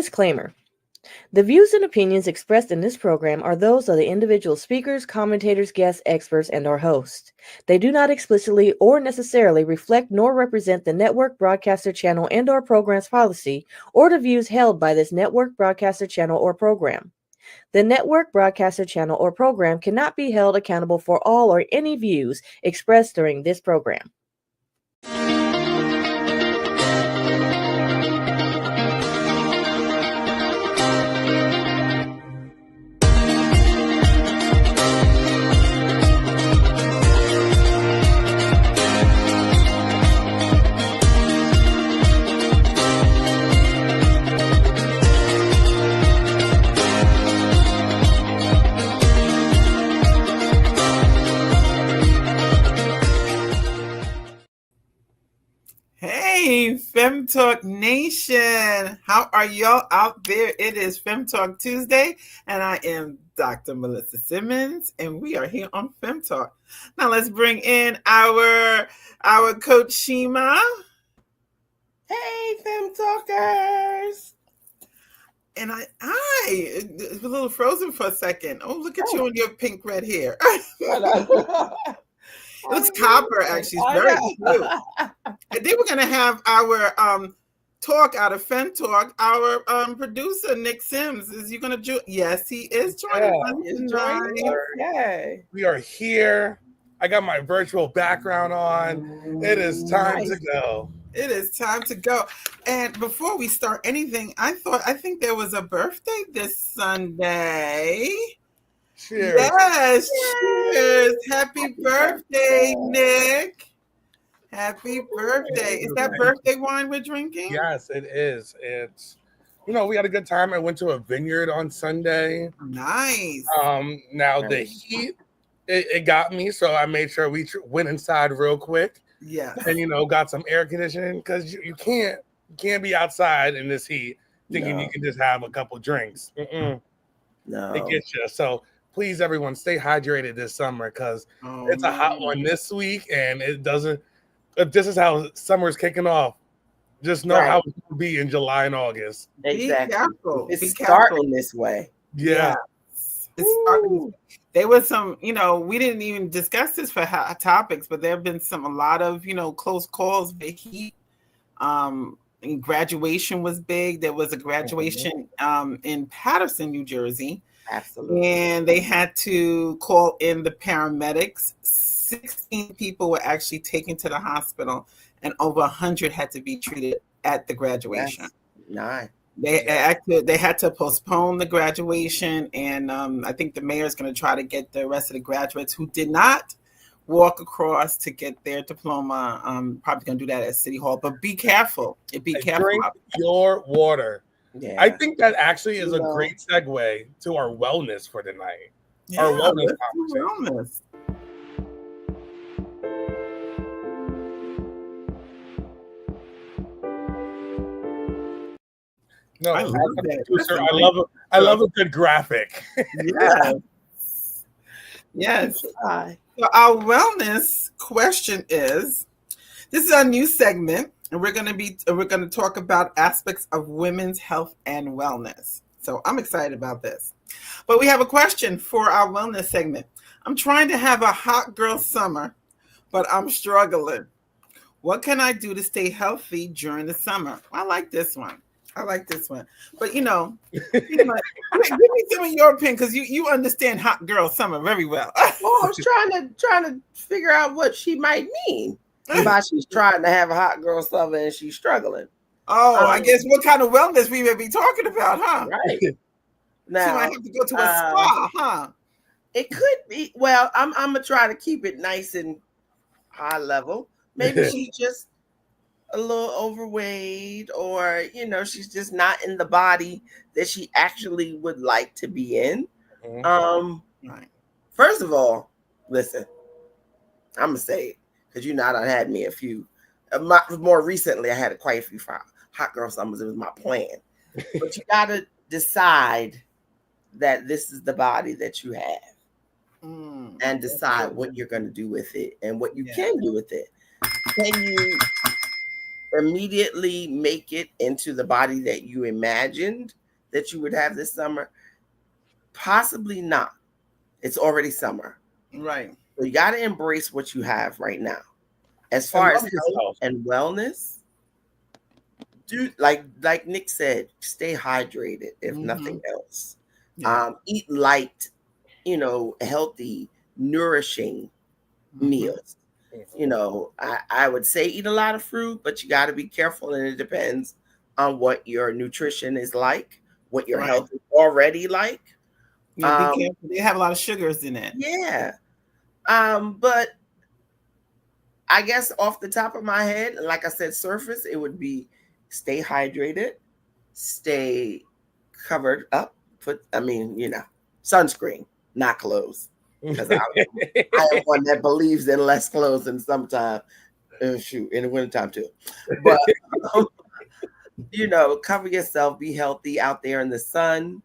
Disclaimer. The views and opinions expressed in this program are those of the individual speakers, commentators, guests, experts, and our hosts. They do not explicitly or necessarily reflect nor represent the network broadcaster channel and/or program's policy or the views held by this network broadcaster channel or program. The network broadcaster channel or program cannot be held accountable for all or any views expressed during this program. Hey, Fem Talk Nation. How are y'all out there? It is Fem Talk Tuesday, and I am Dr. Melissa Simmons, and we are here on Fem Talk. Now let's bring in our coach Shima. Hey, Fem Talkers. And I was a little frozen for a second. Oh, look at you and your pink red hair. It looks copper, actually. It's very cute. And then we're going to have our talk out of Fem Talk. Our producer, Nick Sims, is you going to join? Yes, he is joining us. Yay. We are here. I got my virtual background on. It is time to go. It is time to go. And before we start anything, I think there was a birthday this Sunday. Cheers. Yes, cheers. Happy birthday, Nick. Happy birthday. Is that birthday wine we're drinking? Yes, it is. It's, we had a good time. I went to a vineyard on Sunday. Nice. Now the heat, it got me, so I made sure we went inside real quick. Yeah. And, got some air conditioning because you can't be outside in this heat thinking you can just have a couple drinks. No. It gets you. So please, everyone, stay hydrated this summer because it's a hot one this week, and it doesn't. This is how summer's kicking off. Just know how it will be in July and August. Exactly. Be careful. It's starting this way. Yeah. It's starting. There was some, we didn't even discuss this for hot topics, but there have been a lot of, close calls. The heat. And graduation was big. There was a graduation in Paterson, New Jersey. Absolutely. And they had to call in the paramedics. 16 people were actually taken to the hospital, and over 100 had to be treated at the graduation. Nice. They had to postpone the graduation, and I think the mayor is going to try to get the rest of the graduates who did not walk across to get their diploma. Probably going to do that at City Hall, but be careful. Drink your water. Yeah. I think that actually is a great segue to our wellness for tonight. Yeah, our wellness conversation. No, I love a good graphic. Yes. So our wellness question is: this is our new segment, and we're going to talk about aspects of women's health and wellness. So I'm excited about this. But we have a question for our wellness segment. I'm trying to have a hot girl summer, but I'm struggling. What can I do to stay healthy during the summer? I like this one. But give me some of your opinion, because you understand hot girl summer very well. I was trying to figure out what she might mean by she's trying to have a hot girl summer and she's struggling. I guess what kind of wellness we may be talking about, huh? Right. Now she might have to go to a spa, huh? It could be. Well, I'm gonna try to keep it nice and high level. Maybe she's just a little overweight, or she's just not in the body that she actually would like to be in. Right. First of all, listen, I'm gonna say it because I done had me a few. More recently, I had quite a few hot girl summers. It was my plan, but you gotta decide that this is the body that you have, and decide what you're gonna do with it and what you can do with it. immediately make it into the body that you imagined that you would have this summer? Possibly not. It's already summer. Right. So you got to embrace what you have right now. As far as health and wellness, dude, like Nick said, stay hydrated if nothing else. Eat light, healthy, nourishing meals. I would say eat a lot of fruit, but you got to be careful, and it depends on what your nutrition is like, what your health is already like. Yeah, be careful. They have a lot of sugars in it. Yeah. But I guess off the top of my head, like I said, surface, it would be stay hydrated, stay covered up, sunscreen, not clothes. Because I am one that believes in less clothes than sometimes. In the wintertime too. But, cover yourself, be healthy out there in the sun.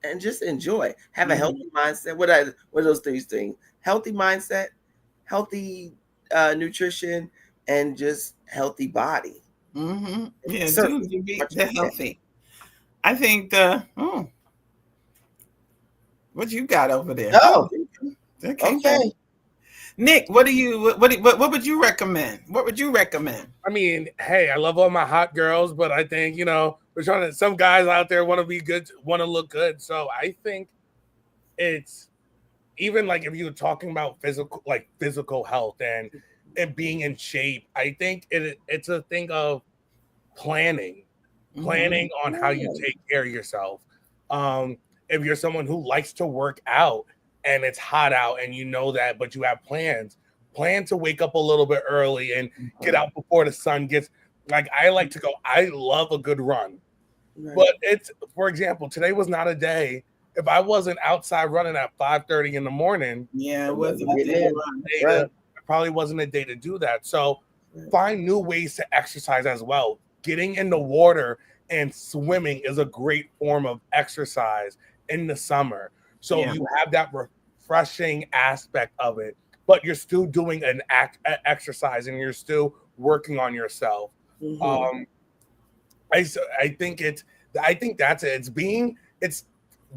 And just enjoy. Have a healthy mindset. What are those three things? Healthy mindset, healthy nutrition, and just healthy body. Yeah, they're healthy. I think what you got over there? Oh, okay. Nick, what would you recommend? What would you recommend? I mean, hey, I love all my hot girls, but I think, we're trying to, some guys out there want to be good, want to look good. So I think it's even like if you're talking about physical health and being in shape, I think it's a thing of planning on how you take care of yourself. If you're someone who likes to work out and it's hot out and you know that, but you have plan to wake up a little bit early and get out before the sun gets, like, I like to go, I love a good run. But it's, for example, today was not a day. If I wasn't outside running at 5:30 in the morning, it probably wasn't a day to do that. So find new ways to exercise as well. Getting in the water and swimming is a great form of exercise in the summer. So you have that refreshing aspect of it, but you're still doing an exercise and you're still working on yourself. I think that's it. It's being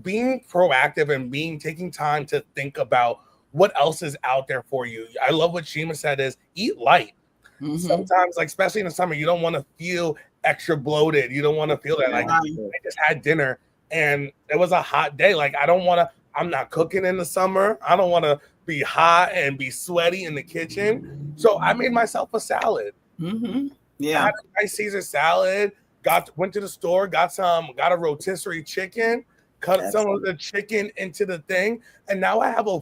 proactive and taking time to think about what else is out there for you. I love what Shima said is eat light. Sometimes, like especially in the summer, you don't want to feel extra bloated. You don't want to feel that like I just had dinner and it was a hot day. Like I'm not cooking in the summer. I don't want to be hot and be sweaty in the kitchen. So I made myself a salad. I had a nice Caesar salad. Went to the store, got a rotisserie chicken, cut some of the chicken into the thing, and now I have a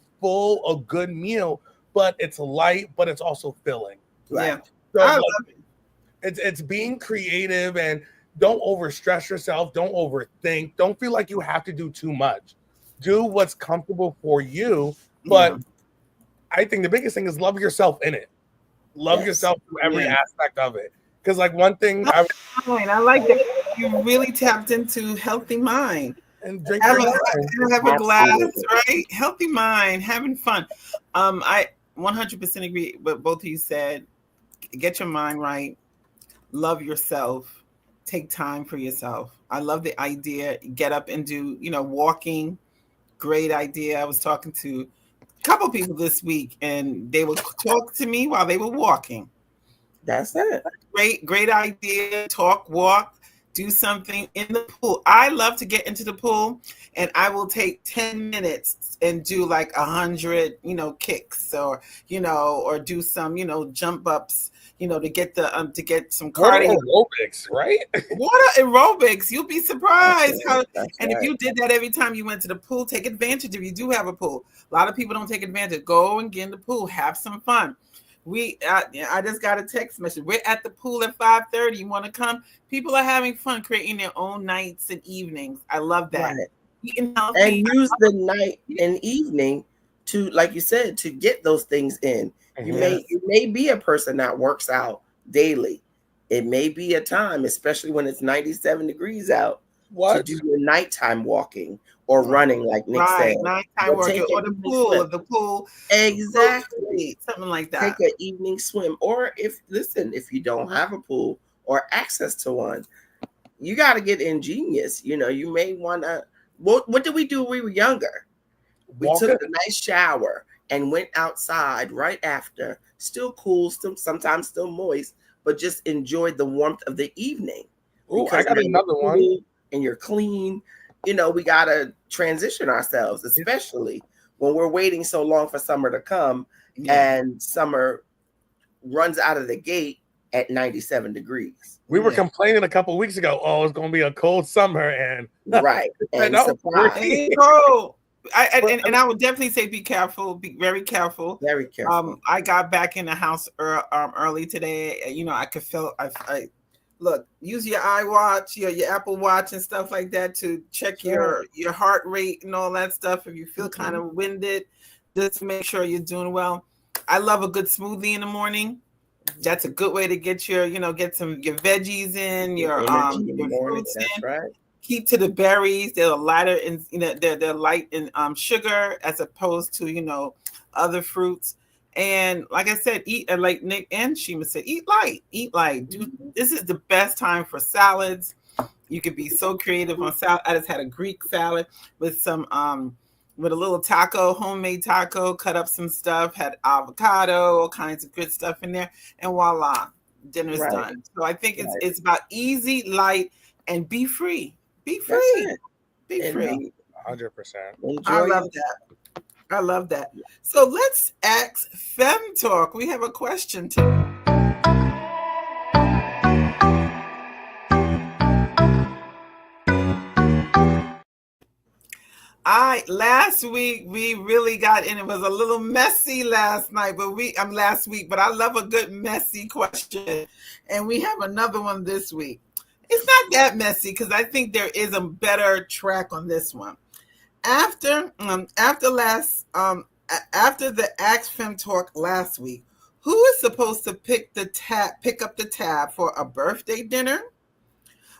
good meal, but it's light, but it's also filling. Yeah. So I love it. It's being creative and don't overstress yourself, don't overthink, don't feel like you have to do too much. Do what's comfortable for you, but I think the biggest thing is love yourself in it. Love yourself through every aspect of it. Because like one thing I like that you really tapped into healthy mind and drink have a glass, right? Healthy mind, having fun. I 100% agree with both of you said. Get your mind right. Love yourself. Take time for yourself. I love the idea. Get up and do, walking. Great idea. I was talking to a couple people this week and they would talk to me while they were walking. That's it. Great idea. Talk, walk, do something in the pool. I love to get into the pool and I will take 10 minutes and do like 100, kicks or do some, jump ups, to get some cardio. Aerobics, right? Water aerobics. You'll be surprised if you did that every time you went to the pool, take advantage if you do have a pool. A lot of people don't take advantage. Go and get in the pool, have some fun. I just got a text message. We're at the pool at 5:30. You want to come? People are having fun creating their own nights and evenings. I love that. Right. And use the night and evening to, like you said, to get those things in. You may be a person that works out daily. It may be a time, especially when it's 97 degrees out, to do your nighttime walking or running, like Nick said. Nighttime walking or the pool. Exactly. Something like that. Take an evening swim. Or if you don't have a pool or access to one, you got to get ingenious. You know, you may want to. What did we do when we were younger? We took a nice shower and went outside right after. Still cool, sometimes still moist, but just enjoyed the warmth of the evening. Oh, I got another one. And you're clean. You know, we got to transition ourselves, especially when we're waiting so long for summer to come, and summer runs out of the gate at 97 degrees. We were complaining a couple of weeks ago, oh, it's going to be a cold summer. And right. And surprise. Cold. And I would definitely say be careful, be very careful. Very careful. I got back in the house early today. You know, I could feel, look, use your iWatch, your Apple Watch and stuff like that to check your heart rate and all that stuff. If you feel kind of winded, just to make sure you're doing well. I love a good smoothie in the morning. That's a good way to get your veggies in, your fruits in. Right. Keep to the berries. They're lighter in, they're light in sugar as opposed to, other fruits. And like I said, eat, like Nick and Shima said, eat light. This is the best time for salads. You could be so creative on salad. I just had a Greek salad with some with a little homemade taco, cut up some stuff, had avocado, all kinds of good stuff in there, and voila, dinner's done. So I think it's about easy, light, and be free. Be free. Be free. 100%. I love that. So let's ask Fem Talk. We have a question too. Last week we really got in. It was a little messy last night, but last week. But I love a good messy question, and we have another one this week. It's not that messy because I think there is a better track on this one. After the Ask Fem Talk last week, who is supposed to pick up the tab for a birthday dinner,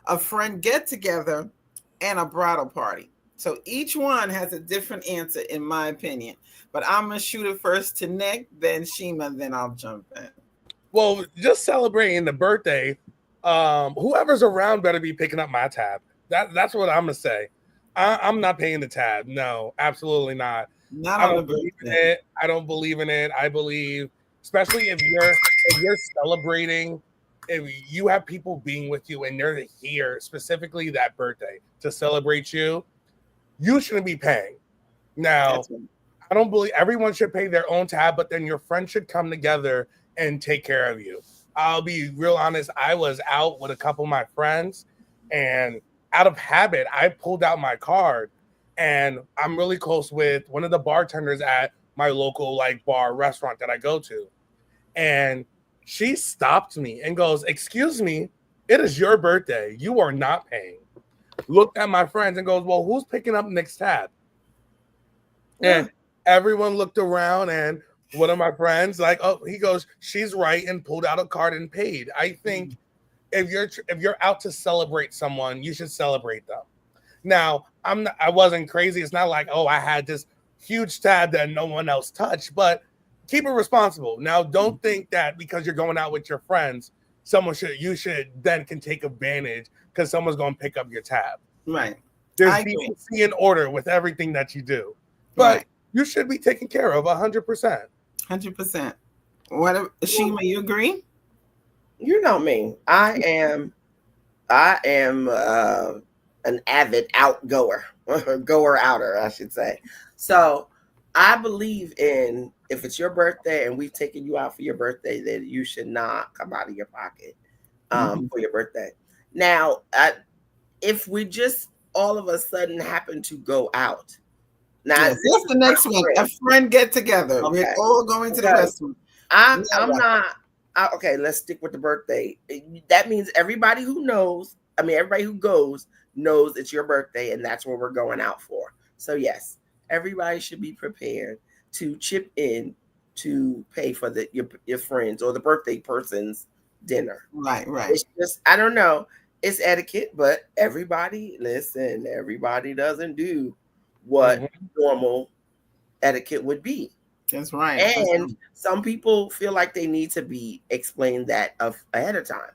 a friend get together, and a bridal party? So each one has a different answer, in my opinion. But I'm gonna shoot it first to Nick, then Shima, then I'll jump in. Well, just celebrating the birthday. Whoever's around better be picking up my tab. That's what I'm gonna say. I'm not paying the tab. No, absolutely not. I don't believe in it. I don't believe in it. I believe, especially if you're celebrating, if you have people being with you and they're here specifically that birthday to celebrate you, you shouldn't be paying. Now, I don't believe everyone should pay their own tab, but then your friends should come together and take care of you. I'll be real honest. I was out with a couple of my friends, and out of habit, I pulled out my card, and I'm really close with one of the bartenders at my local bar restaurant that I go to. And she stopped me and goes, "Excuse me, it is your birthday. You are not paying." Looked at my friends and goes, "Well, who's picking up Nick's tab?" And everyone looked around, and one of my friends, he goes, "She's right," and pulled out a card and paid. I think if you're out to celebrate someone, you should celebrate them. Now, I wasn't crazy. It's not like, oh, I had this huge tab that no one else touched, but keep it responsible. Now, don't think that because you're going out with your friends, you should then can take advantage because someone's going to pick up your tab. Right. There's decency and order with everything that you do, but you should be taken care of 100%. 100%. What, Shima, you agree? You know me. I am an avid outgoer, goer-outer, I should say. So I believe in, if it's your birthday and we've taken you out for your birthday, then you should not come out of your pocket for your birthday. Now, if we just all of a sudden happen to go out. Now, that's the next one. A friend get together. Okay. We're all going to the restaurant. I'm not. Okay, let's stick with the birthday. That means everybody who goes knows it's your birthday, and that's what we're going out for. So yes, everybody should be prepared to chip in to pay for your friends or the birthday person's dinner. Right. It's just, I don't know. it's etiquette, but everybody doesn't do what normal etiquette would be. That's right. And some people feel like they need to be explained that ahead of time,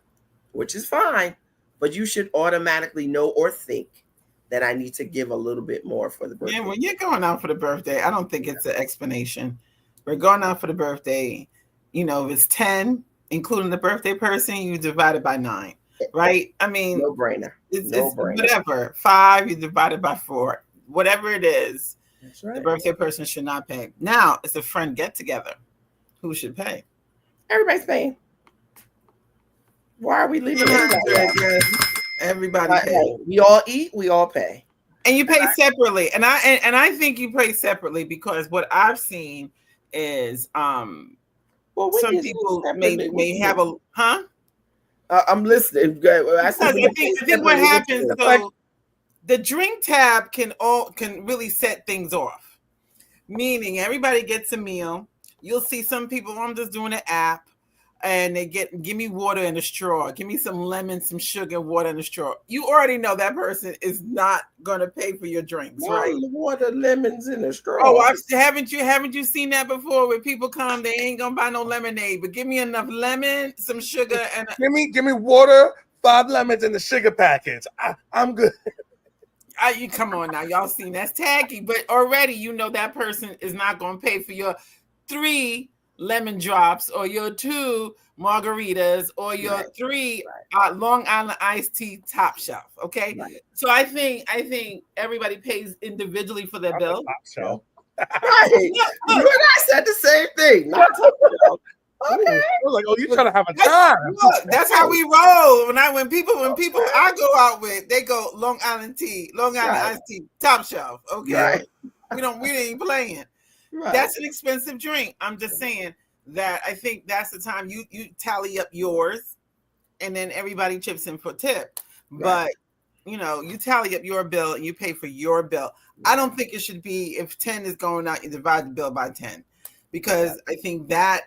which is fine, but you should automatically know or think that I need to give a little bit more for the birthday. Yeah, when you're going out for the birthday, I don't think it's an explanation. We're going out for the birthday. If it's 10, including the birthday person, you divide it by 9, right? I mean, no brainer. It's whatever. 5, you divide it by 4. Whatever it is, that's right. The birthday person should not pay. Now, it's a friend get-together. Who should pay? Everybody's paying. Why are we leaving everybody pay? We all eat, we all pay. And you pay separately. And I think you pay separately because what I've seen is some people may have a I'm listening. I think what happens so the drink tab can really set things off. Meaning everybody gets a meal. You'll see some people, I'm just doing an app, and they give me water in a straw. Give me some lemon, some sugar, water in a straw. You already know that person is not going to pay for your drinks, right? Water, lemons in a straw. Oh, haven't you seen that before? Where people come, they ain't gonna buy no lemonade, but give me enough lemon, some sugar, and give me water, 5 lemons in the sugar package. I'm good. You come on now, y'all seen that's tacky, but already you know that person is not gonna pay for your 3 lemon drops or your 2 margaritas or your 3 Long Island iced tea top shelf. Okay, so I think everybody pays individually for their bill. Top shelf. Right, you and I said the same thing. Not top shelf. Okay. I was like, oh, you trying to have a time? Look, that's how we roll. When people I go out with, they go Long Island tea, Long Island iced tea, top shelf. Okay, we ain't playing. Right. That's an expensive drink. I'm just saying that I think that's the time you tally up yours, and then everybody chips in for tip. Right. But you tally up your bill and you pay for your bill. I don't think it should be if 10 is going out, you divide the bill by 10. Because I think that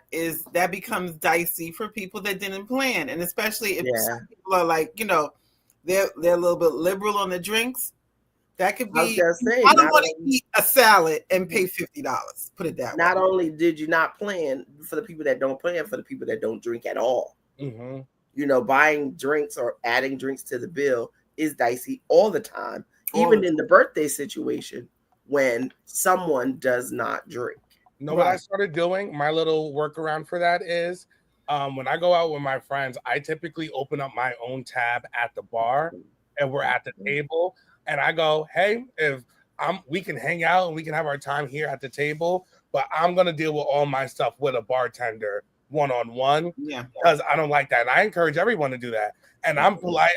becomes dicey for people that didn't plan, and especially if some people are like, they're a little bit liberal on the drinks. That could be. I don't want to eat a salad and pay $50. Put it that way. Not only did you not plan for the people that don't plan, for the people that don't drink at all. Mm-hmm. Buying drinks or adding drinks to the bill is dicey all the time, even in the birthday situation when someone does not drink. What I started doing, my little workaround for that is when I go out with my friends, I typically open up my own tab at the bar and we're at the table and I go, hey, we can hang out and we can have our time here at the table, but I'm going to deal with all my stuff with a bartender one-on-one because I don't like that. And I encourage everyone to do that. And I'm polite.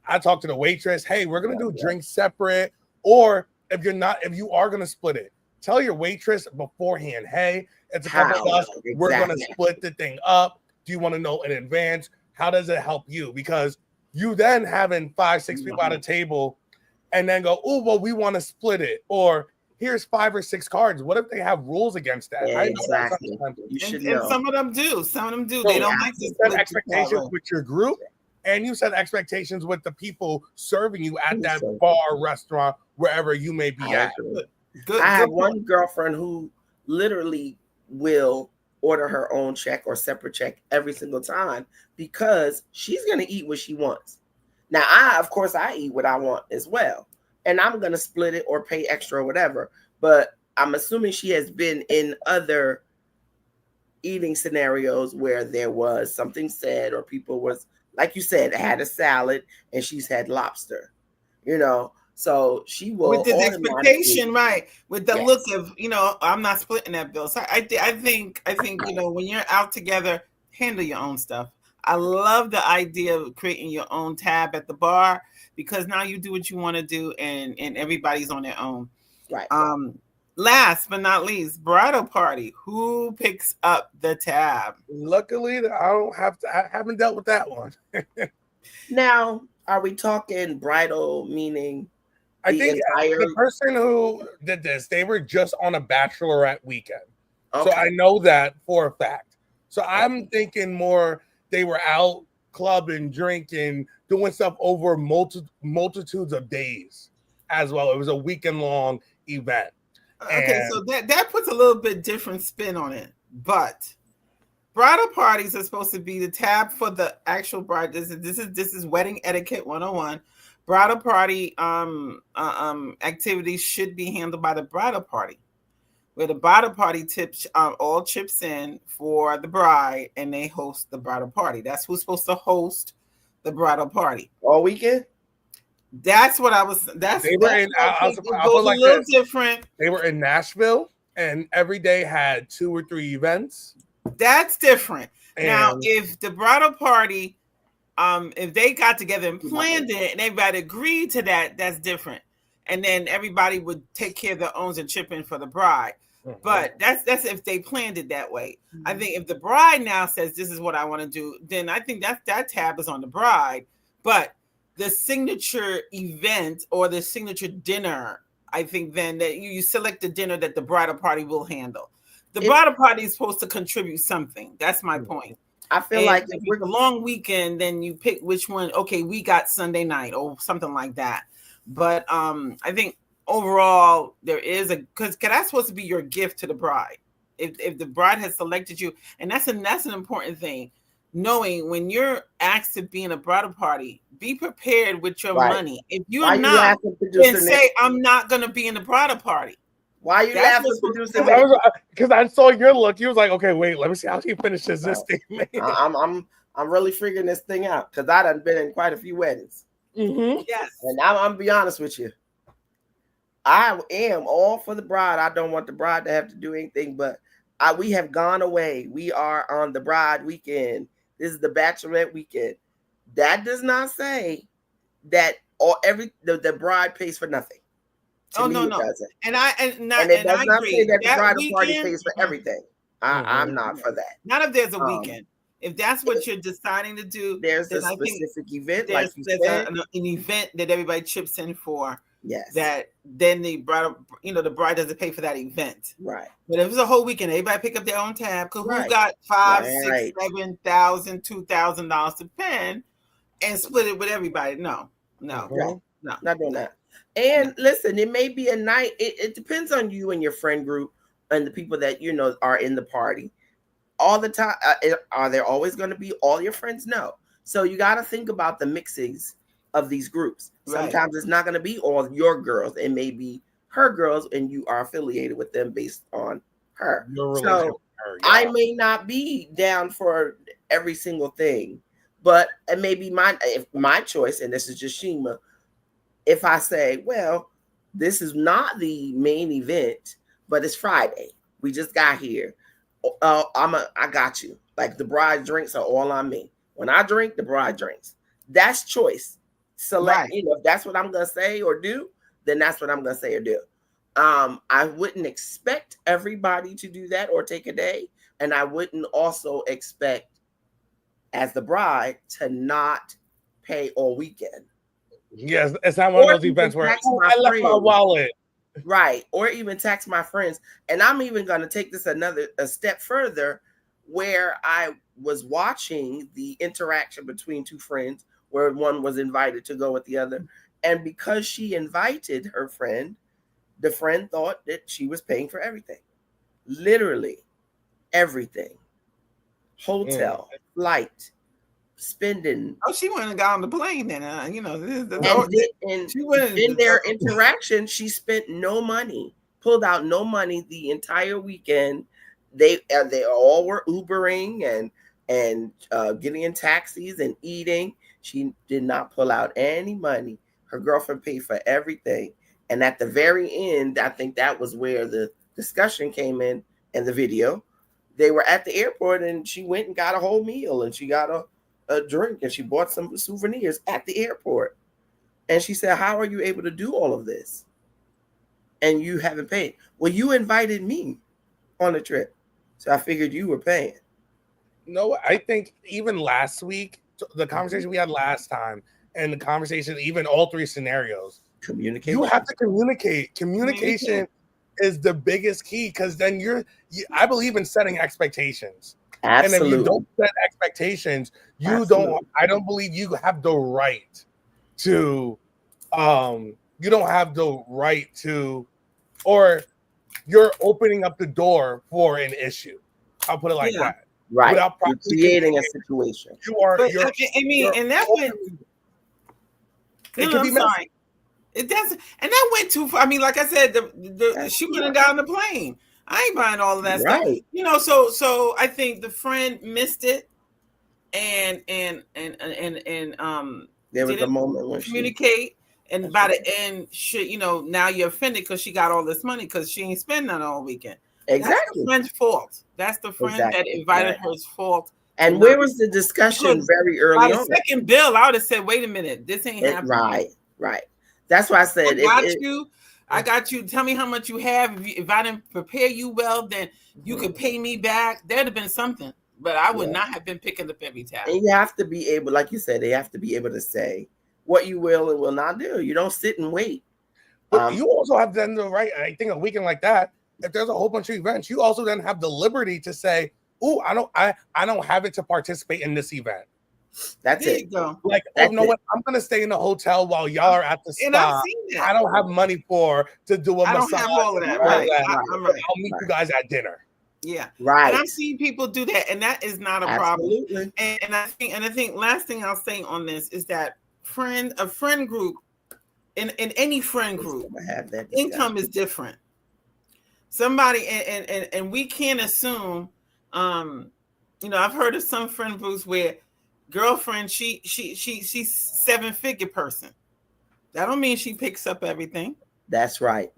I talk to the waitress, hey, we're going to do drinks separate. Or if you are going to split it, tell your waitress beforehand, hey, it's a couple of us. Exactly. We're going to split the thing up. Do you want to know in advance? How does it help you? Because you then having 5-6 people at a table and then go, oh, well, we want to split it. Or here's 5 or 6 cards. What if they have rules against that? Yeah, exactly. You should know. And some of them do. So they don't like to set expectations with your group. And you set expectations with the people serving you at that bar, restaurant, wherever you may be at. I have one girlfriend who literally will order her own check or separate check every single time because she's going to eat what she wants. Now, of course, I eat what I want as well. And I'm going to split it or pay extra or whatever. But I'm assuming she has been in other eating scenarios where there was something said or people was, like you said, had a salad and she's had lobster, So she will with the expectation, right? With the look of, I'm not splitting that bill. So I think when you're out together, handle your own stuff. I love the idea of creating your own tab at the bar because now you do what you want to do, and everybody's on their own. Right. Last but not least, bridal party. Who picks up the tab? Luckily, I haven't dealt with that one. Now, are we talking bridal meaning? I think the person who did this, they were just on a bachelorette weekend. Okay. So I know that for a fact. So I'm thinking more they were out club and drink and doing stuff over multitudes of days as well. It was a weekend long event. Okay, so that puts a little bit different spin on it, but bridal parties are supposed to be the tab for the actual bride. This is wedding etiquette 101. Bridal party activities should be handled by the bridal party, where the bridal party all chips in for the bride and they host the bridal party. That's who's supposed to host the bridal party all weekend. That's what I was. They were in. I'll put like a little different. They were in Nashville, and every day had 2 or 3 events. That's different. And now, if the bridal party, if they got together and planned it, and everybody agreed to that, that's different. And then everybody would take care of their own and chip in for the bride. Mm-hmm. But that's if they planned it that way. Mm-hmm. I think if the bride now says this is what I want to do, then I think that tab is on the bride. But the signature event or the signature dinner, I think then that you select the dinner that the bridal party will handle. The bridal party is supposed to contribute something. That's my point. I feel like if it's a long weekend, then you pick which one. Okay, we got Sunday night or something like that. But I think overall there is because that's supposed to be your gift to the bride. If the bride has selected you, and that's an important thing. Knowing when you're asked to be in a bridal party, be prepared with your money. If you're not, then say, I'm not going to be in the bridal party. Why you laughing? Because I saw your look. You was like, okay, wait, let me see how she finishes this thing. I'm really figuring this thing out because I done been in quite a few weddings. Mm-hmm. Yes. And I'm be honest with you. I am all for the bride. I don't want the bride to have to do anything, but we have gone away. We are on the bride weekend. This is the bachelorette weekend. That does not say that the bride pays for nothing. No. And it does not say that the bridal party pays for everything. I'm not for that. Not if there's a weekend. If that's what you're deciding to do, there's a specific event, like you said, an event that everybody chips in for. Yes. That then the bride, the bride doesn't pay for that event. Right. But if it's a whole weekend, everybody pick up their own tab. Because who got $5,000, $6,000, $7,000, $2,000 to spend and split it with everybody? No. Not doing that. And listen, it may be a night. It depends on you and your friend group and the people that are in the party. All the time, are there always going to be all your friends? No. So you got to think about the mixings of these groups. Sometimes it's not going to be all your girls. It may be her girls, and you are affiliated with them based on her. So I may not be down for every single thing, but it may be my choice, and this is just Shima. If I say, well, this is not the main event, but it's Friday. We just got here. I got you. Like the bride drinks are all on me. When I drink, the bride drinks. That's choice. Select, if that's what I'm gonna say or do, then that's what I'm gonna say or do. I wouldn't expect everybody to do that or take a day, and I wouldn't also expect as the bride to not pay all weekend. Yes, it's not one of those events where I left my wallet. Right, or even tax my friends. And I'm even going to take this a step further, where I was watching the interaction between two friends, where one was invited to go with the other. And because she invited her friend, the friend thought that she was paying for everything. Literally everything. Hotel, flight, spending. Oh, she went and got on the plane then. In their interaction, she spent no money, pulled out no money the entire weekend. They all were Ubering and getting in taxis and eating. She did not pull out any money. Her girlfriend paid for everything. And at the very end, I think that was where the discussion came in the video. They were at the airport and she went and got a whole meal and she got a drink and she bought some souvenirs at the airport. And she said, how are you able to do all of this? And you haven't paid. Well, you invited me on the trip. So I figured you were paying. No, I think even last week, the conversation we had last time and the conversation, even all three scenarios, communication. You have to communicate. Communication is the biggest key because then I believe in setting expectations. Absolutely. And if you don't set expectations, I don't believe you have the right to, you don't have the right to, or you're opening up the door for an issue. I'll put it like that. Right. Without you're creating a situation. And that went. I'm sorry. It doesn't, and that went too far. I mean, like I said, she went and got on the plane. I ain't buying all of that stuff. You know, so I think the friend missed it, and there was a moment when communicate, and by the end, now you're offended because she got all this money because she ain't spend none all weekend. Exactly. That's the friend's fault. That's the friend that invited her's fault. And where was the discussion very early on? The second bill, I would have said, "Wait a minute, this ain't happening." Right. That's why I said, I got you. Tell me how much you have. If I didn't prepare you well, then you could pay me back. There'd have been something, but I would not have been picking up every tab. And you have to be able, like you said, they have to be able to say what you will and will not do. You don't sit and wait. But you also have then the right. I think a weekend like that, if there's a whole bunch of events, you also then have the liberty to say, "Oh, I don't have it to participate in this event." That's it. Like, you know what? I'm gonna stay in the hotel while y'all are at the spa. I don't have money to do a massage. I don't have all of that. Right. I'll meet you guys at dinner. Yeah. Right. And I've seen people do that, and that is not a problem. And I think last thing I'll say on this is that a friend group, in any friend group, income is different. Somebody and we can't assume. I've heard of some friend groups where girlfriend, she's 7-figure person. That don't mean she picks up everything. That's right.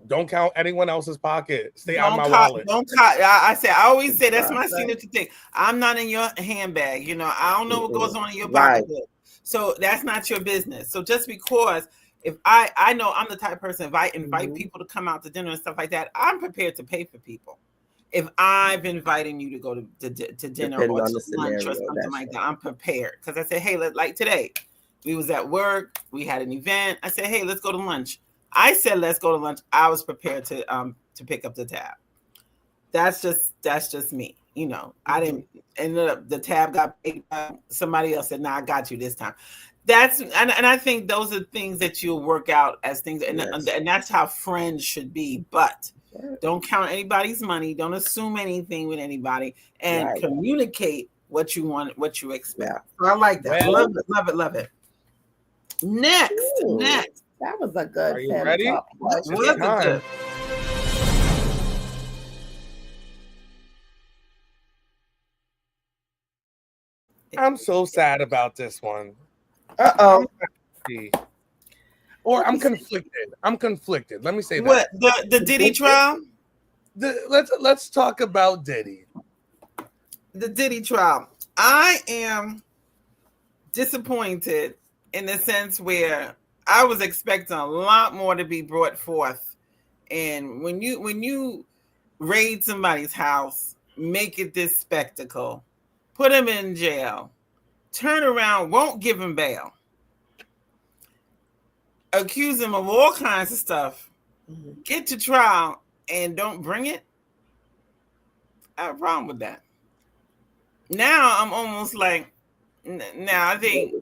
Don't count anyone else's pocket. Stay out of my wallet. I always say that's my signature thing. I'm not in your handbag. I don't know what goes on in your pocketbook. So that's not your business. So just because if I know I'm the type of person, if I invite people to come out to dinner and stuff like that, I'm prepared to pay for people. If I've invited you to go to dinner or to lunch or something like that, I'm prepared. Because I said, hey, like today, we was at work, we had an event. I said, hey, let's go to lunch. I said, let's go to lunch. I was prepared to pick up the tab. That's just me. I didn't ended up the tab got paid by somebody else said, I got you this time. And I think those are things that you'll work out as things, and that's how friends should be. But don't count anybody's money. Don't assume anything with anybody, and communicate what you want, what you expect. I like that. Love it. Next. That was a good. Are you ready? I'm so sad about this one. Or I'm conflicted. Let me say that. What the Diddy trial? Let's talk about Diddy. The Diddy trial. I am disappointed in the sense where I was expecting a lot more to be brought forth. And when you raid somebody's house, make it this spectacle, put him in jail, turn around, won't give him bail, accuse him of all kinds of stuff, get to trial and don't bring it, I have a problem with that. Now I'm almost like, I think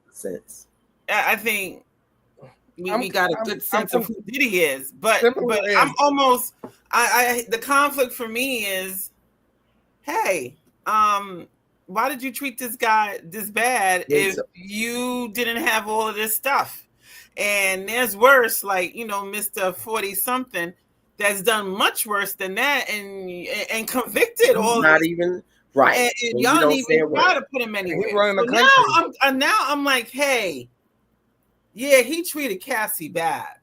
we got a good sense of who Diddy is, but I'm almost, the conflict for me is, hey, why did you treat this guy this bad if you didn't have all of this stuff? And there's worse, like, Mr. 40-something that's done much worse than that and convicted all not even right. And y'all didn't even try to put him anywhere. So now I'm like, hey, yeah, he treated Cassie bad.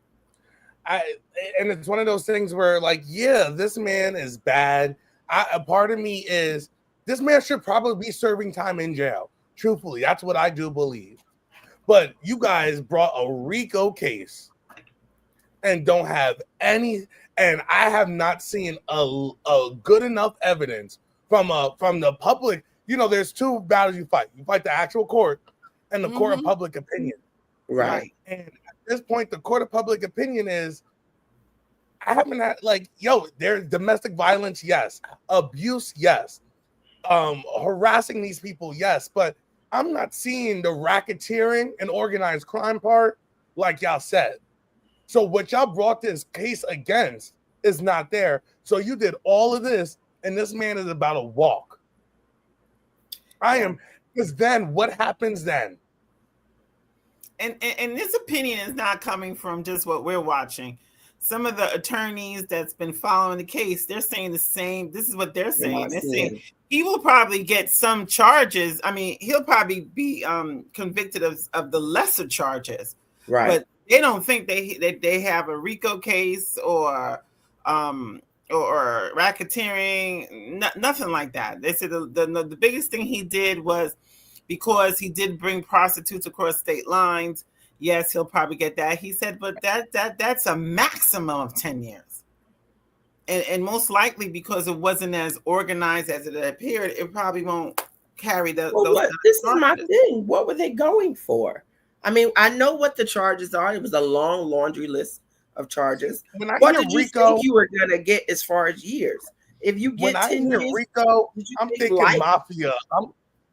And it's one of those things where, like, yeah, this man is bad. A part of me is, this man should probably be serving time in jail. Truthfully, that's what I do believe. But you guys brought a RICO case and don't have any, and I have not seen a good enough evidence from the public. There's two battles you fight. You fight the actual court and the court of public opinion. Right. And at this point, the court of public opinion is, I haven't had there's domestic violence, yes. Abuse, yes. Harassing these people, yes. But I'm not seeing the racketeering and organized crime part like y'all said. So what y'all brought this case against is not there. So you did all of this, and this man is about to walk. Because then what happens then? And this opinion is not coming from just what we're watching. Some of the attorneys that's been following the case, they're saying the same. This is what they're saying. They're saying he will probably get some charges. I mean, he'll probably be convicted of the lesser charges. Right. But they don't think they have a RICO case or racketeering, nothing like that. They said the biggest thing he did was because he did bring prostitutes across state lines. Yes, he'll probably get that. He said, but that's a maximum of 10 years. And most likely because it wasn't as organized as it appeared, it probably won't carry those. This is my thing. What were they going for? I mean, I know what the charges are. It was a long laundry list of charges. What did you think you were going to get as far as years? If you get 10 years, RICO, I'm thinking mafia.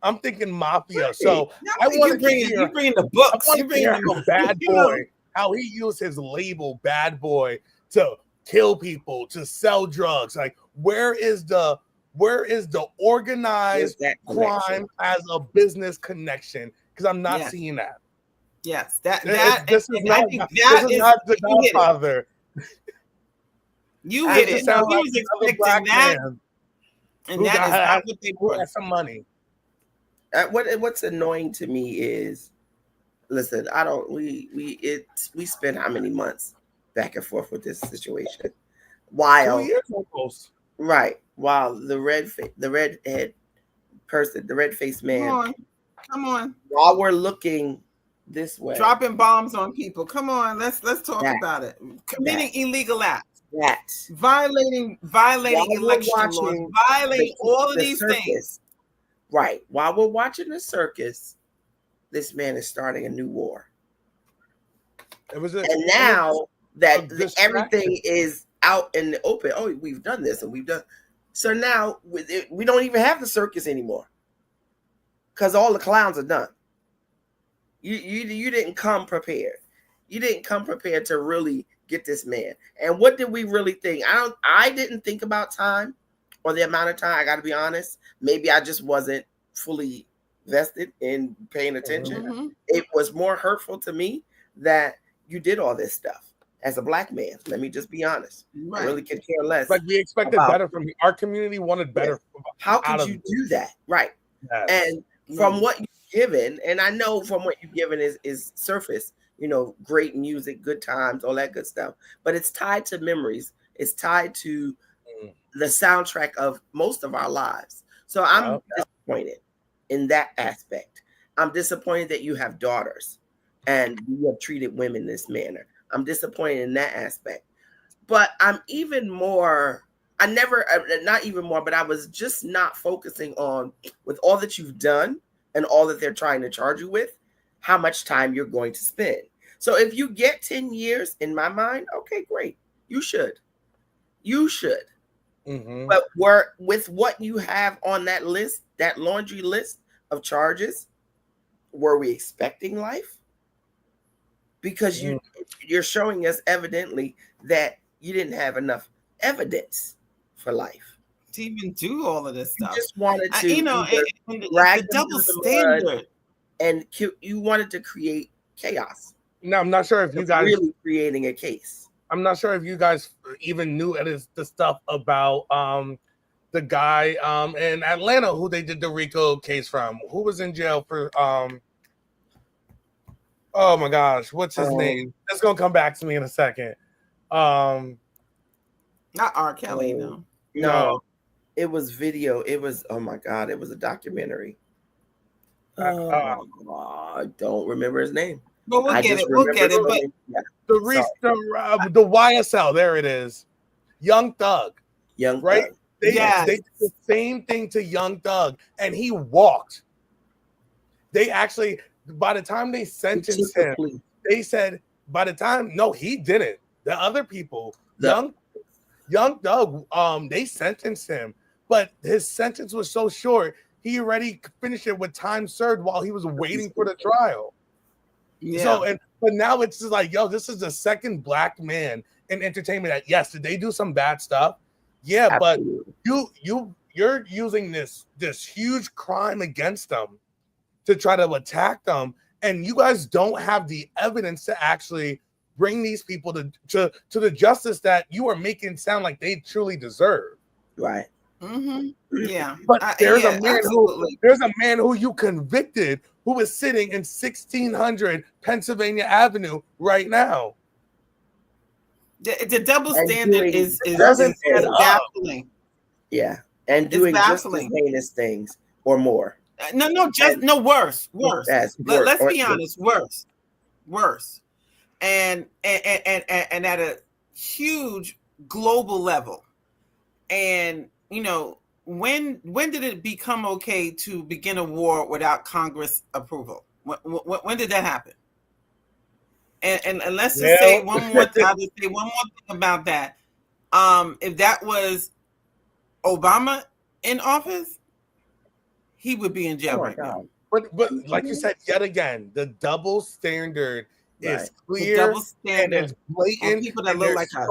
I'm thinking mafia. So I want to you bring the books. You bring the bad boy. How he used his label, bad boy, to kill people, to sell drugs. Like, where is the organized crime as a business connection? Because I'm not seeing that. Yes, this is not the Godfather. You hit it. He was expecting that, and that is not what they brought. Some money. What's annoying to me is, listen, we spent how many months back and forth with this situation, while 2 years almost. Right, while the redhead person, the red-faced man, come on, while we're looking this way, dropping bombs on people. Come on, let's talk about it. Committing illegal acts, violating election laws, violating all of these things. Right. While we're watching the circus, this man is starting a new war. And now that everything is out in the open, we've done this and we've done. So now we don't even have the circus anymore because all the clowns are done. You didn't come prepared. You didn't come prepared to really get this man. And what did we really think? I didn't think about time. Or the amount of time, I got to be honest, maybe I just wasn't fully vested in paying attention. Mm-hmm. It was more hurtful to me that you did all this stuff as a black man. Let me just be honest. Right. I really could care less. Like, we expected better from you. Our community wanted better. Yes. How could you do that? Right. Yes. And from what you've given, and I know from what you've given is surface, great music, good times, all that good stuff. But it's tied to memories. It's tied to the soundtrack of most of our lives. So I'm disappointed in that aspect. I'm disappointed that you have daughters and you have treated women in this manner. I'm disappointed in that aspect. But I'm even more, not even more, but I was just not focusing on, with all that you've done and all that they're trying to charge you with, how much time you're going to spend. So if you get 10 years, in my mind, okay, great. You should. Mm-hmm. But with what you have on that list, that laundry list of charges, were we expecting life? Because you're showing us evidently that you didn't have enough evidence for life to even do all of this stuff. You just wanted to, the double standard, and you wanted to create chaos. No, I'm not sure if you guys really creating a case. I'm not sure if you guys even knew the stuff about the guy in Atlanta who they did the RICO case from, who was in jail for oh my gosh, what's his name? It's gonna come back to me in a second. Not R. Kelly, no. It was video. It was, oh my God, it was a documentary. I don't remember his name. But we'll get it. But the YSL, there it is. Young Thug. Right? Thug. They did the same thing to Young Thug, and he walked. They actually, by the time they sentenced him, they said, he didn't. The other people, Young Young Doug, they sentenced him, but his sentence was so short, he already finished it with time served while he was waiting for the trial. Yeah. So, but now it's just like, yo, this is the second black man in entertainment that, yes, did they do some bad stuff? Yeah, absolutely. But you're using this huge crime against them to try to attack them, and you guys don't have the evidence to actually bring these people to the justice that you are making sound like they truly deserve. Right. Mm-hmm. Yeah. But there's a man who you convicted who is sitting in 1600 Pennsylvania Avenue right now. The double standard is baffling. Yeah, and doing just as heinous things or more. Worse. Let's be honest, worse, and at a huge global level. And when did it become okay to begin a war without Congress approval? When did that happen? And let's just say one more thing about that. If that was Obama in office, he would be in jail right now. But like you said, yet again, the double standard is clear and it's blatant. People that look like us,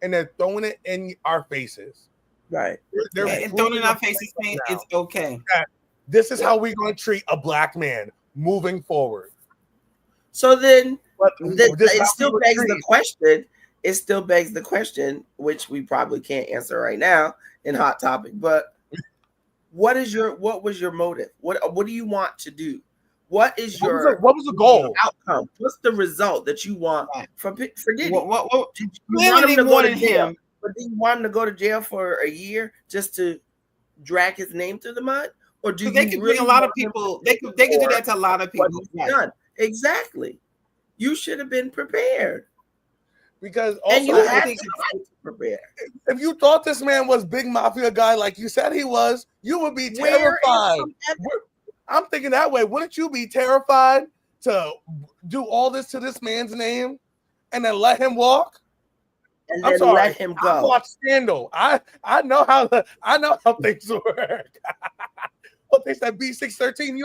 they're throwing it in our faces. Right. And throwing in our faces saying it's okay. This is how we're going to treat a black man moving forward. So then it still begs the question. It still begs the question, which we probably can't answer right now in Hot Topic, but what was your motive? What do you want to do? What was the goal? Outcome? What's the result that you want for Diddy? Did you want him to go to jail? But do you want him to go to jail for a year just to drag his name through the mud? Or do they could bring a lot of people? They could do that to a lot of people. Done. Exactly. You should have been prepared. Because also, you had to be prepared. If you thought this man was big mafia guy like you said he was, you would be terrified. I'm thinking that way. Wouldn't you be terrified to do all this to this man's name and then let him walk? And then let him go. I watched Scandal. I know how things work. What they said, B613.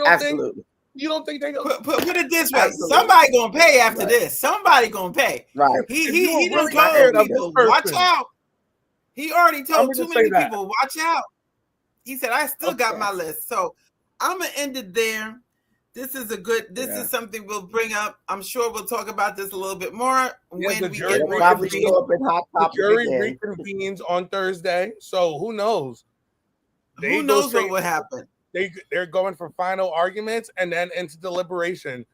You don't think they go? Put it this way: somebody gonna pay after this. Somebody gonna pay. Right. He just told people, watch out. He already told too many people, watch out. He said, I still got my list. So I'm gonna end it there. This is is something we'll bring up. I'm sure we'll talk about this a little bit more when we get more. The jury reconvenes on Thursday, so who knows? Who knows what will happen? They're going for final arguments and then into deliberation.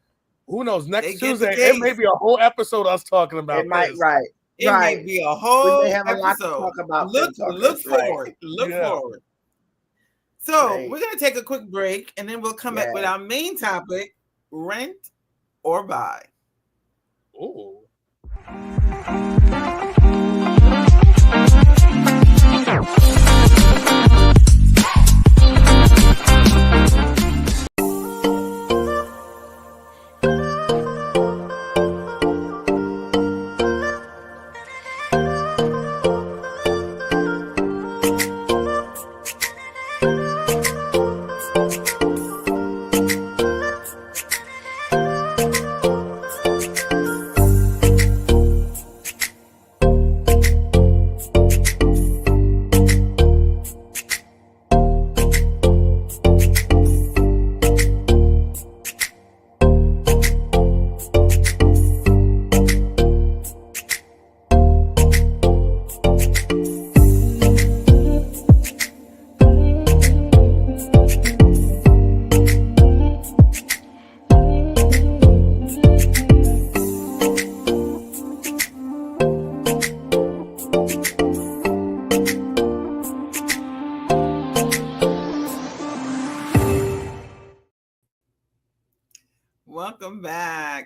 Who knows? Next Tuesday, it may be a whole episode us talking about it. Might may be a whole we may have episode. A lot to talk about. Look forward. Look forward. So we're going to take a quick break, and then we'll come back with our main topic, rent or buy. Ooh.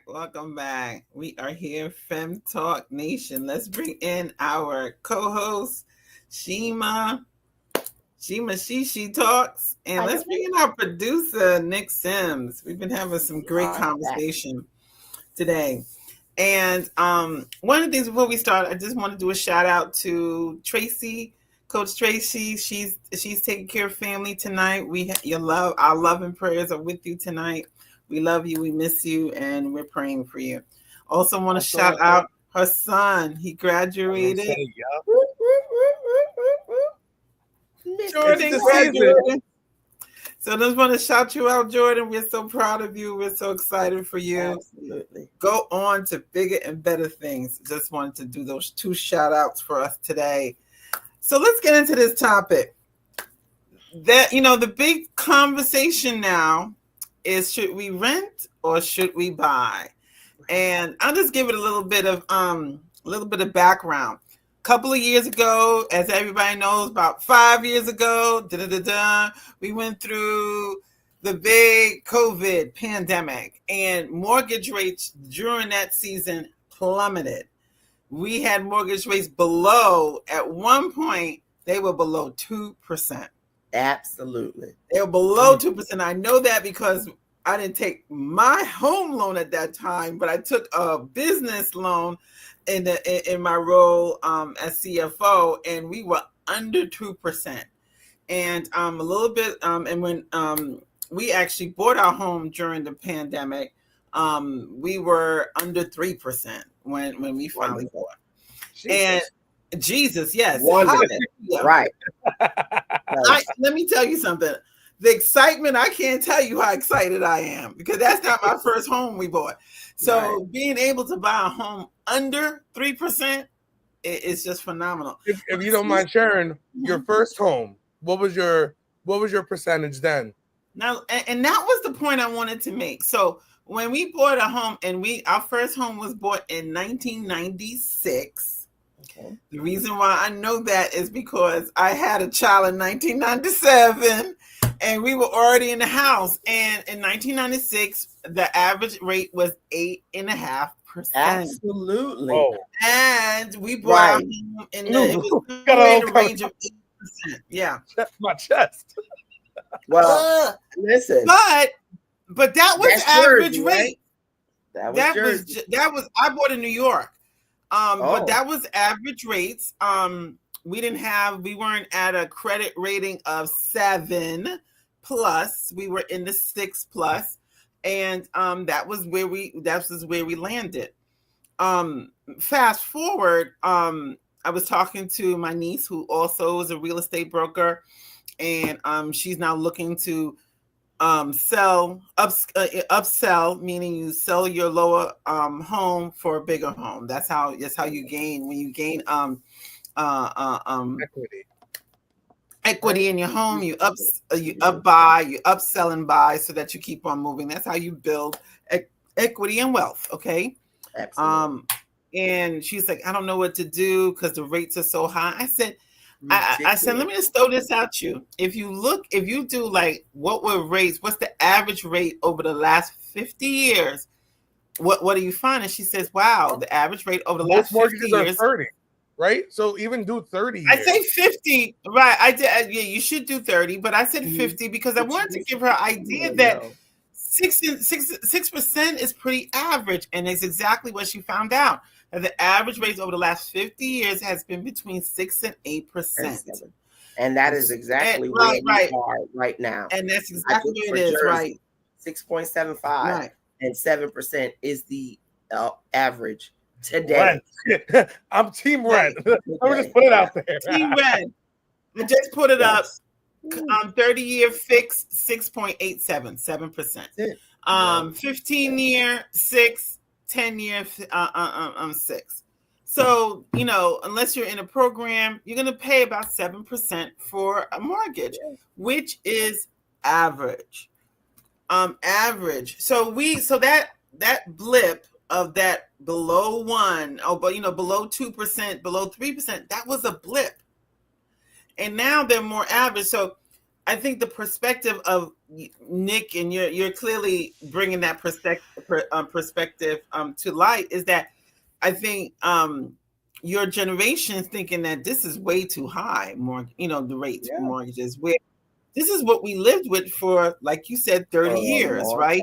Welcome back. We are here, Fem Talk Nation. Let's bring in our co-host, Shima. She talks. And let's bring in our producer, Nick Sims. We've been having some great conversation today. And one of the things before we start, I just want to do a shout out to Tracy, Coach Tracy. She's taking care of family tonight. Our love and prayers are with you tonight. We love you, we miss you, and we're praying for you. Also want to shout out her son. He graduated. Jordan graduated. So I just want to shout you out, Jordan. We're so proud of you. We're so excited for you. Absolutely. Go on to bigger and better things. Just wanted to do those 2 shout outs for us today. So let's get into this topic. That, the big conversation now is, should we rent or should we buy? And I'll just give it a little bit of background. Couple of years ago, as everybody knows, about 5 years ago, we went through the big COVID pandemic, and mortgage rates during that season plummeted. We had mortgage rates below, at one point, they were below 2%. Absolutely. They were below 2%. I know that because I didn't take my home loan at that time, but I took a business loan in my role as CFO, and we were under 2%. And a little bit, and when we actually bought our home during the pandemic, we were under 3% when we finally bought. And Jesus, yes. Right. Let me tell you something. The excitement, I can't tell you how excited I am, because that's not my first home we bought. So being able to buy a home under 3%, it's just phenomenal. If you don't mind sharing, your first home, what was your percentage then? Now, and that was the point I wanted to make. So when we bought a home, and our first home was bought in 1996. Okay. The reason why I know that is because I had a child in 1997, and we were already in the house. And in 1996, the average rate was 8.5%. Absolutely. Oh. And we bought in the range of 8%. Yeah. My chest. Well, listen. But that was average rate. Right? That was I bought in New York. But that was average rates. We weren't at a credit rating of 7+. We were in the 6+. And that was where we landed. Fast forward, I was talking to my niece, who also is a real estate broker, and she's now looking to upsell, meaning you sell your lower home for a bigger home. That's how you gain. When you gain equity in your home, you upsell and buy, so that you keep on moving. That's how you build equity and wealth. Okay. Absolutely. And she's like, I don't know what to do because the rates are so high. I said, let me just throw this at you. If you do like what's the average rate over the last 50 years? What do you find? And she says, wow, the average rate over the last 50 years are 30, right? So even do 30 years. I say 50, right? I did. Yeah, you should do 30, but I said 50 because I wanted to give her an idea that 6% is pretty average, and it's exactly what she found out. The average rate over the last 50 years has been between 6 and 8%. And that is exactly where we are right now. And that's exactly where it is, right? 6.75 and 7% is the average today. Red. I'm team red. Let me just put it out there. Team red. I just put it up. 30-year fixed, 6.87, 7%. 15-year, 6. 10-year, 6. So, unless you're in a program, you're going to pay about 7% for a mortgage, which is average. Average. So that blip of that below 1, below 2%, below 3%, that was a blip. And now they're more average. So I think the perspective of Nick, and you're clearly bringing that perspective to light, is that I think your generation is thinking that this is way too high, the rates for mortgages. Where this is what we lived with for, like you said, 30 years, right?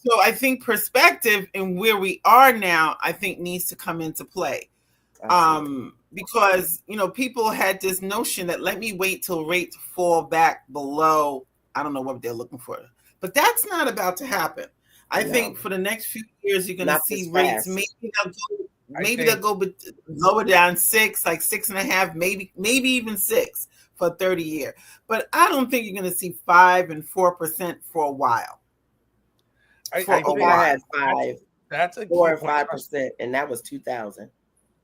So I think perspective and where we are now, I think needs to come into play. Because people had this notion that let me wait till rates fall back below, I don't know what they're looking for, but that's not about to happen. I think for the next few years you're going to see rates maybe they'll go lower down 6, like 6.5, maybe even 6 for a 30-year. But I don't think you're going to see 5 and 4% for a while. I had 5. That's a 4 or 5%, and that was 2000.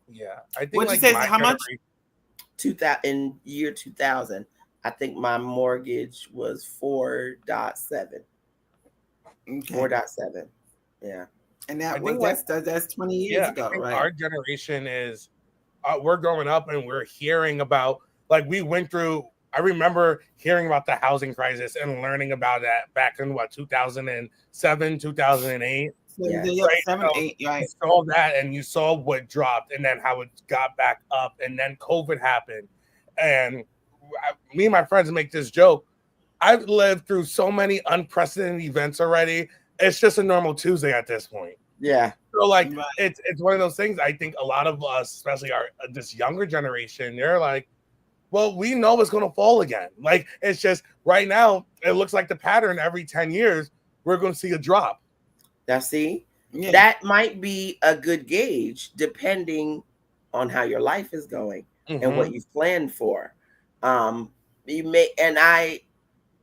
Yeah, I think. What'd you say? How much? 2000 in year 2000. I think my mortgage was 4.7. Okay. 4.7. Yeah, and that's 20 years ago, right? Our generation is we're growing up and we're hearing about, like, we went through. I remember hearing about the housing crisis and learning about that back in 2007, 2008. Yeah, right? 7, 8, right. You saw that and you saw what dropped and then how it got back up, and then COVID happened. And me and my friends make this joke. I've lived through so many unprecedented events already. It's just a normal Tuesday at this point. Yeah. So like it's one of those things. I think a lot of us, especially this younger generation, they're like, well, we know it's going to fall again. Like, it's just right now, it looks like the pattern every 10 years, we're going to see a drop. Now, see, that might be a good gauge depending on how your life is going and what you've planned for. You may, and I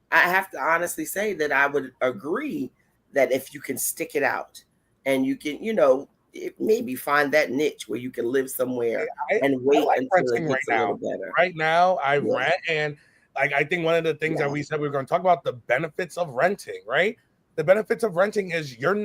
have to honestly say that I would agree that if you can stick it out and you can, maybe find that niche where you can live somewhere and wait until it gets a little better. Right now, I rent, and like I think one of the things that we said we were going to talk about, the benefits of renting, right? The benefits of renting is you're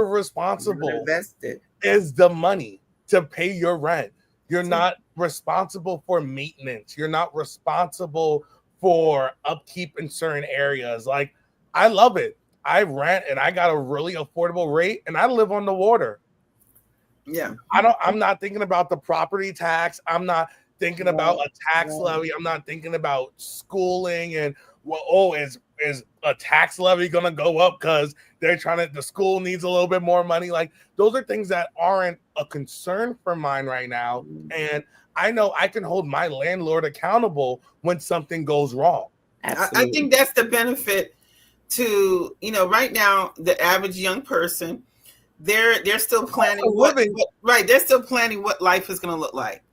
responsible invested is the money to pay your rent. You're not responsible for maintenance. You're not responsible for upkeep in certain areas. Like, I love it. I rent and I got a really affordable rate and I live on the water. Yeah. I'm not thinking about the property tax. I'm not thinking about a tax levy. I'm not thinking about schooling and is a tax levy going to go up because the school needs a little bit more money. Like, those are things that aren't a concern for mine right now. And I know I can hold my landlord accountable when something goes wrong. I think that's the benefit to, right now, the average young person, they're still planning they're still planning what life is going to look like.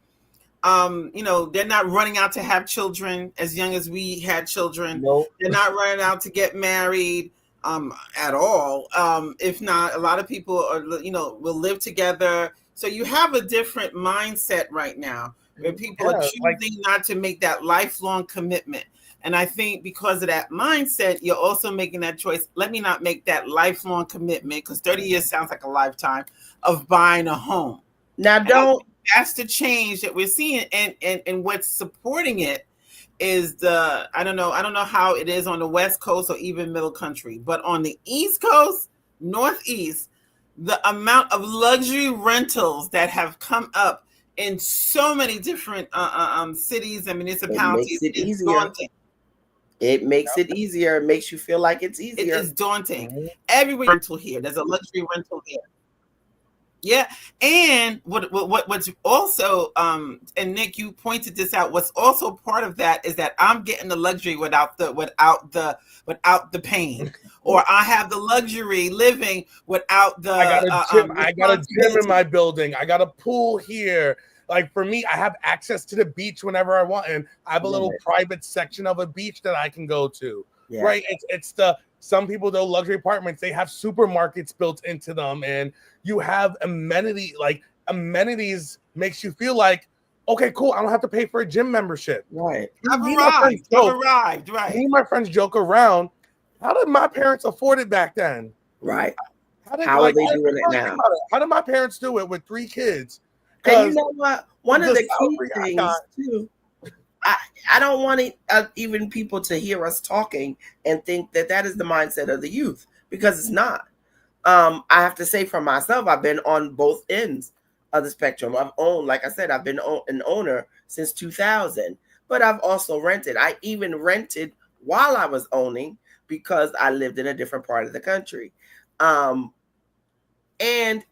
They're not running out to have children as young as we had children. Nope. They're not running out to get married at all. If not, a lot of people are, will live together. So you have a different mindset right now where people are choosing not to make that lifelong commitment. And I think because of that mindset, you're also making that choice. Let me not make that lifelong commitment, because 30 years sounds like a lifetime, of buying a home. Now, that's the change that we're seeing, and what's supporting it is I don't know how it is on the West Coast or even Middle Country, but on the East Coast, Northeast, the amount of luxury rentals that have come up in so many different cities and municipalities is daunting. It makes it easier. It makes you feel like it's easier. It is daunting. Everywhere rental here. There's a luxury rental here. Yeah, and what's also and Nick, you pointed this out. What's also part of that is that I'm getting the luxury without the pain, or I have the luxury living without the. I got a gym in my building. I got a pool here. Like, for me, I have access to the beach whenever I want, and I have a little private section of a beach that I can go to. Yeah. Right? It's some people, though, luxury apartments, they have supermarkets built into them, and you have amenities makes you feel like, okay, cool, I don't have to pay for a gym membership. Right. I've arrived. Right. Me and my friends joke around. How did my parents afford it back then? Right. How are they doing it now? How did my parents do it with 3 kids? And you know what? One of the key things too, I don't want even people to hear us talking and think that is the mindset of the youth, because it's not. I have to say for myself, I've been on both ends of the spectrum. I've been an owner since 2000, but I've also rented. I even rented while I was owning because I lived in a different part of the country. And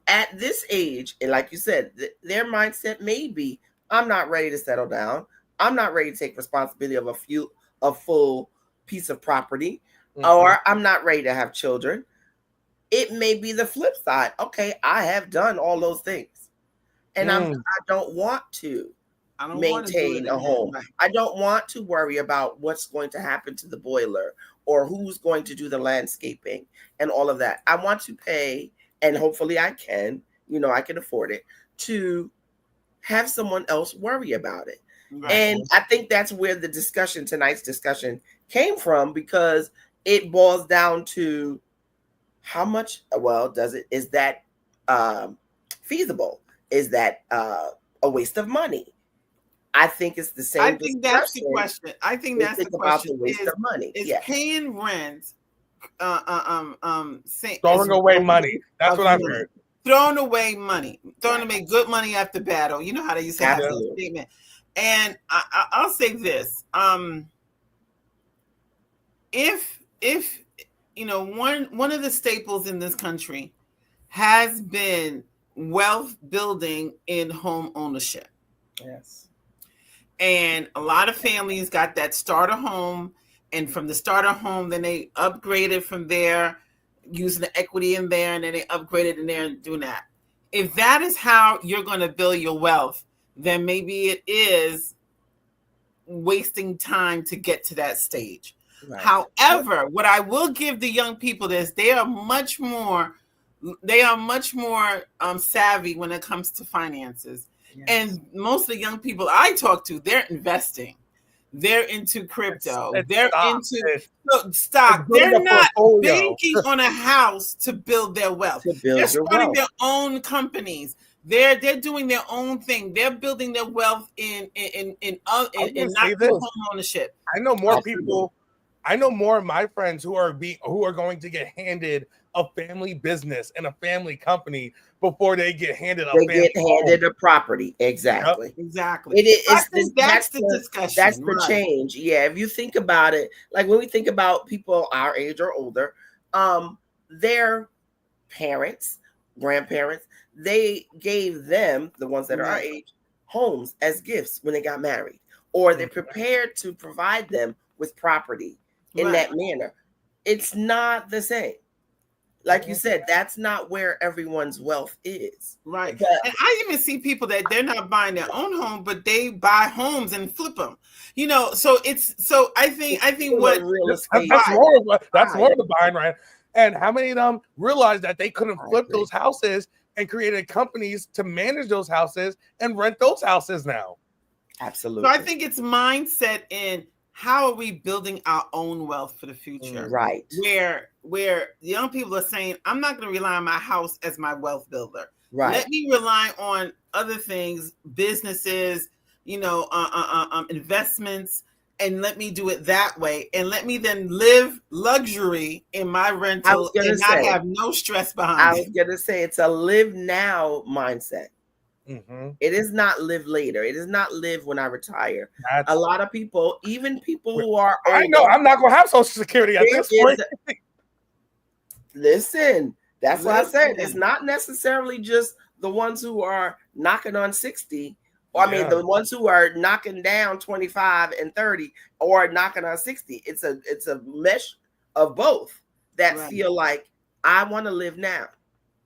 at this age, and like you said, their mindset may be, I'm not ready to settle down. I'm not ready to take responsibility of a full piece of property, or I'm not ready to have children. It may be the flip side. Okay, I have done all those things, and I don't want to maintain a home. Right. I don't want to worry about what's going to happen to the boiler or who's going to do the landscaping and all of that. I want to pay, and hopefully I can, I can afford it, to have someone else worry about it. Right. And I think that's where tonight's discussion came from, because it boils down to how much, is that feasible? Is that a waste of money? I think it's the same. I think that's the question. I think that's the question. The waste of money. Is paying rent, throwing away money. That's what I've heard. Throwing away money. Throwing away good money after battle. You know how they used to have that statement. And I'll say this. If one of the staples in this country has been wealth building in home ownership. Yes. And a lot of families got that starter home, and from the starter home, then they upgraded from there, using the equity in there, and then they upgraded in there and doing that. If that is how you're going to build your wealth, then maybe it is wasting time to get to that stage. Right. However, what I will give the young people is they are much more savvy when it comes to finances. Yes. And most of the young people I talk to, they're investing. They're into crypto. They're into stock. They're not banking on a house to build their wealth. They're starting their own companies. They're doing their own thing. They're building their wealth in not home ownership. I know more people. I know more of my friends who are going to get handed a family business and a family company before they get handed a property. Exactly. Yep. Exactly. That's the discussion. That's the change. Yeah. If you think about it, like when we think about people our age or older, their parents, grandparents, they gave them, the ones that are our age, homes as gifts when they got married, or they're prepared to provide them with property in that manner. It's not the same. Like you said, that's not where everyone's wealth is. Right. And I even see people that they're not buying their own home, but they buy homes and flip them. So I think what that's more of the buying, right? And how many of them realized that they couldn't flip those houses and created companies to manage those houses and rent those houses now? Absolutely. So I think it's mindset in how are we building our own wealth for the future? Right. Where young people are saying, I'm not going to rely on my house as my wealth builder. Right. Let me rely on other things, businesses, investments, and let me do it that way. And let me then live luxury in my rental and not have no stress behind it. I was going to say it's a live now mindset. Mm-hmm. It is not live later. It is not live when I retire. A lot of people, even people who are older, I know I'm not going to have Social Security at this point. Listen, that's what I said. It's not necessarily just the ones who are knocking on 60. I mean, the ones who are knocking down 25 and 30 or knocking on 60. It's a mesh of both that feel like I want to live now.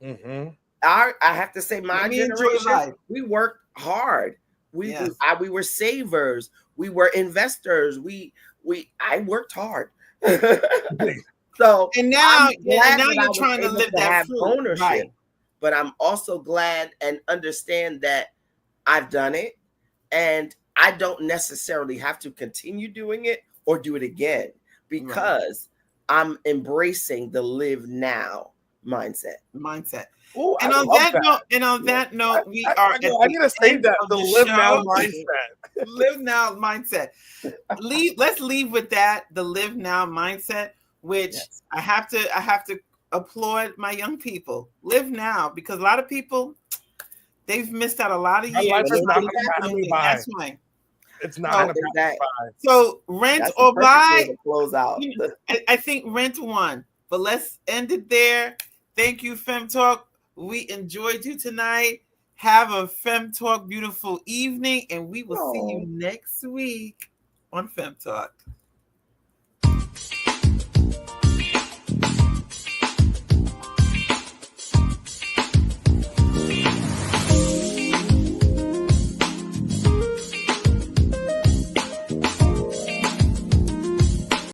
Mm-hmm. I have to say, my generation, we worked hard. We were savers. We were investors. I worked hard. So and now you're trying to live that ownership. Right. But I'm also glad and understand that I've done it, and I don't necessarily have to continue doing it or do it again, because I'm embracing the live now mindset. Ooh, and on that note, we are. I need to say that the live now mindset. Live now mindset. Let's leave with that. The live now mindset, which I have to applaud my young people. Live now, because a lot of people, they've missed out a lot of years. That's why. It's not so rent or buy. Close out. I think rent one, but let's end it there. Thank you, Fem Talk. We enjoyed you tonight. Have a Fem Talk beautiful evening, and we will see you next week on Fem Talk.